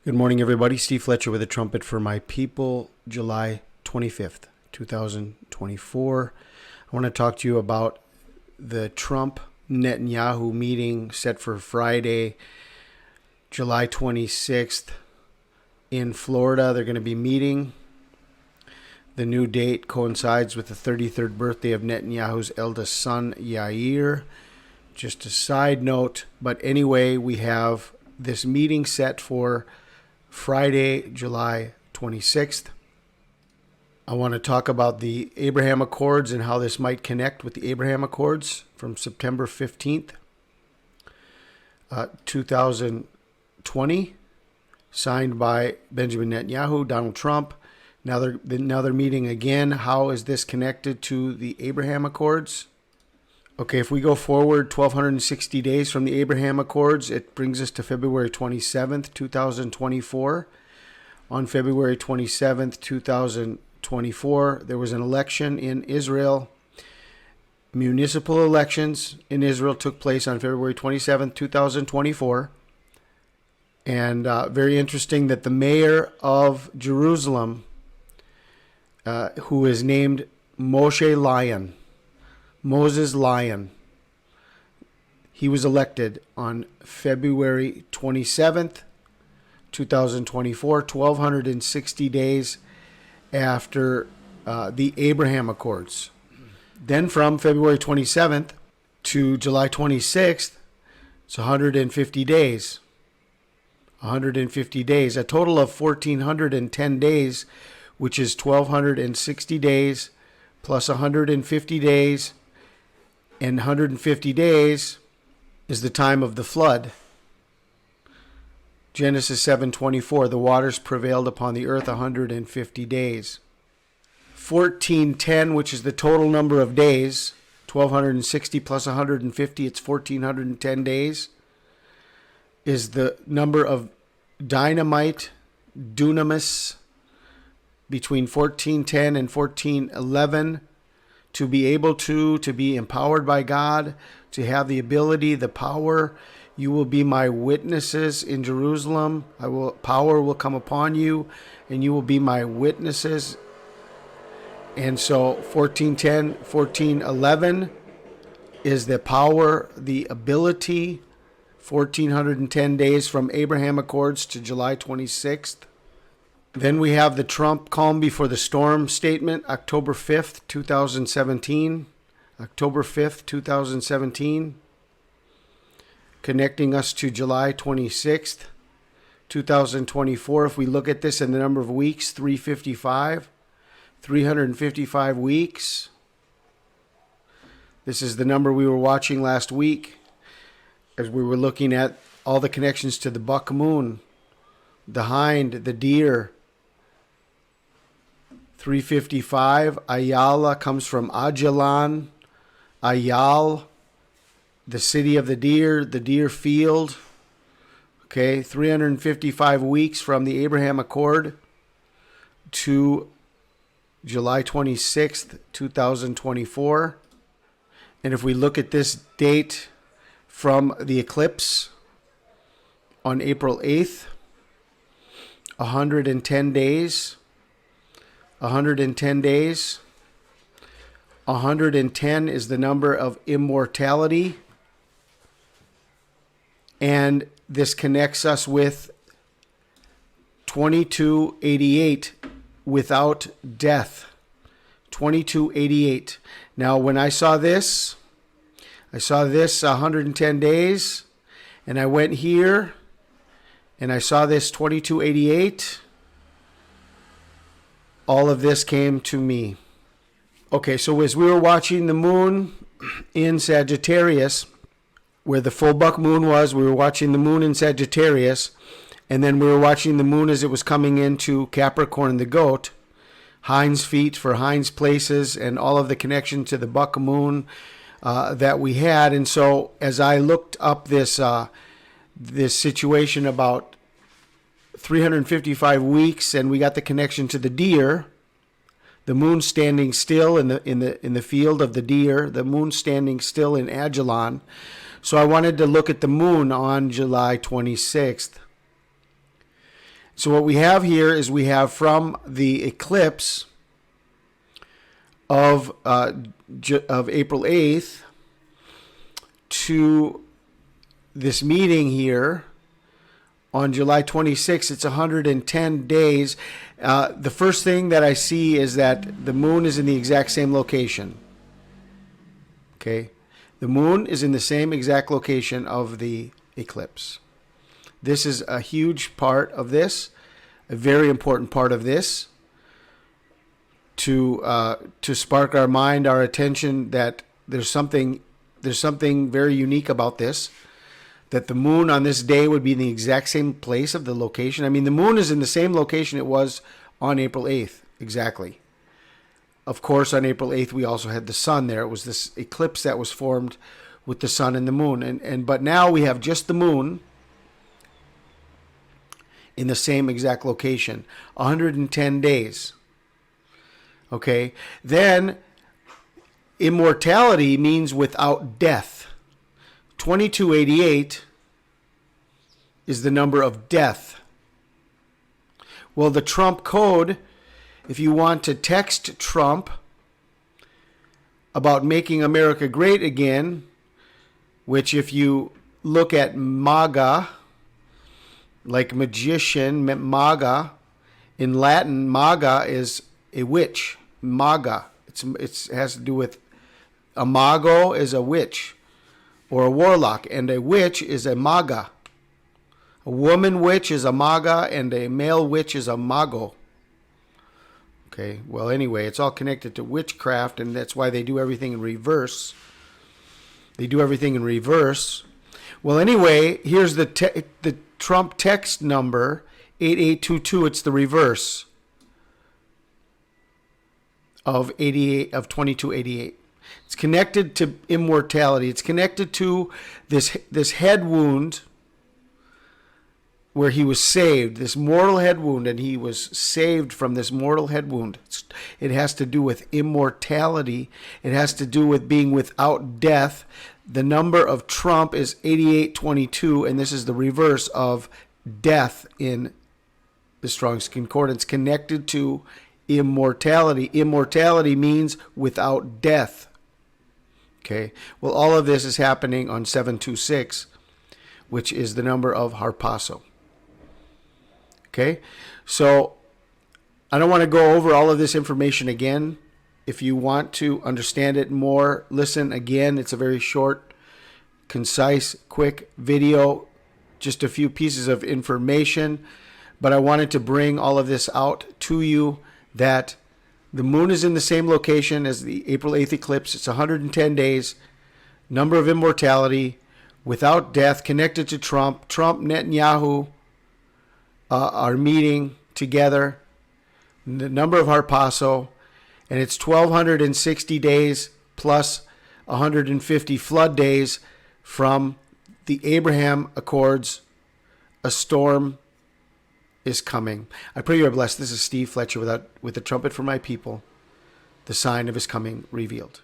Good morning, everybody. Steve Fletcher with a trumpet for my people, July 25th, 2024. I want to talk to you about the Trump-Netanyahu meeting set for Friday, July 26th in Florida. They're going to be meeting. The new date coincides with the 33rd birthday of Netanyahu's eldest son, Yair. Just a side note, but anyway, we have this meeting set for Friday, July 26th. I want to talk about the Abraham Accords and how this might connect with the Abraham Accords from September 15th, 2020, signed by Benjamin Netanyahu, Donald Trump. Now they're meeting again. How is this connected to the Abraham Accords? Okay, if we go forward 1,260 days from the Abraham Accords, it brings us to February 27th, 2024. On February 27th, 2024, there was an election in Israel. Municipal elections in Israel took place on February 27th, 2024. And very interesting that the mayor of Jerusalem, who is named Moses Lyon. He was elected on February 27th, 2024, 1,260 days after the Abraham Accords. Then from February 27th to July 26th, it's 150 days. 150 days, a total of 1,410 days, which is 1,260 days plus 150 days. And 150 days is the time of the flood. Genesis 7:24, the waters prevailed upon the earth 150 days. 1410, which is the total number of days, 1,260 plus 150, it's 1,410 days, is the number of dynamite, dunamis, between 1410 and 1411, to be able to be empowered by God, to have the ability, the power. You will be my witnesses in Jerusalem. Power will come upon you, and you will be my witnesses. And so 1410, 1411 is the power, the ability. 1,410 days from Abraham Accords to July 26th. Then we have the Trump calm before the storm statement, October 5th, 2017. October 5th, 2017. Connecting us to July 26th, 2024. If we look at this in the number of weeks, 355. 355 weeks. This is the number we were watching last week as we were looking at all the connections to the buck moon, the hind, the deer. 355, Ayala comes from Ajalon, Ayal, the city of the deer field. Okay, 355 weeks from the Abraham Accord to July 26th, 2024. And if we look at this date from the eclipse on April 8th, 110 days. 110 days. 110 is the number of immortality. And this connects us with 2288, without death. 2288. Now, when I saw this 110 days, and I went here, and I saw this 2288. All of this came to me. Okay, so as we were watching the moon in Sagittarius, where the full buck moon was, we were watching the moon in Sagittarius, and then we were watching the moon as it was coming into Capricorn, the goat, hind's feet for hind's places, and all of the connection to the buck moon that we had. And so as I looked up this situation about 355 weeks, and we got the connection to the deer, the moon standing still in the field of the deer, the moon standing still in Ajalon. So I wanted to look at the moon on July 26th. So what we have here is we have from the eclipse of April 8th to this meeting here on July 26th. It's 110 days. The first thing that I see is that the moon is in the exact same location. Okay? The moon is in the same exact location of the eclipse. This is a huge part of this, a very important part of this, to spark our mind, our attention, that there's something very unique about this, that the moon on this day would be in the exact same place of the location. I mean, the moon is in the same location it was on April 8th, exactly. Of course, on April 8th, we also had the sun there. It was this eclipse that was formed with the sun and the moon. But now we have just the moon in the same exact location, 110 days. Okay, then immortality means without death. 2288 is the number of death. Well, the Trump code, if you want to text Trump about making America great again, which if you look at MAGA, like magician, MAGA, in Latin, MAGA is a witch. MAGA. It has to do with a mago is a witch or a warlock, and a witch is a MAGA. A woman witch is a MAGA, and a male witch is a mago. Okay, well, anyway, it's all connected to witchcraft, and that's why they do everything in reverse. They do everything in reverse. Well, anyway, here's the Trump text number, 8822. It's the reverse of 2288. It's connected to immortality. It's connected to this head wound where he was saved, this mortal head wound, and he was saved from this mortal head wound. It has to do with immortality. It has to do with being without death. The number of Trump is 8822, and this is the reverse of death in the Strong's Concordance, connected to immortality. Immortality means without death. Okay, well, all of this is happening on 726, which is the number of Harpazo. Okay, so I don't want to go over all of this information again. If you want to understand it more, listen again. It's a very short, concise, quick video, just a few pieces of information. But I wanted to bring all of this out to you, that the moon is in the same location as the April 8th eclipse. It's 110 days, number of immortality, without death, connected to Trump. Trump, Netanyahu are meeting together, the number of Harpazo, and it's 1,260 days plus 150 flood days from the Abraham Accords. A storm is coming. I pray you are blessed. This is Steve Fletcher with the trumpet for my people, the sign of his coming revealed.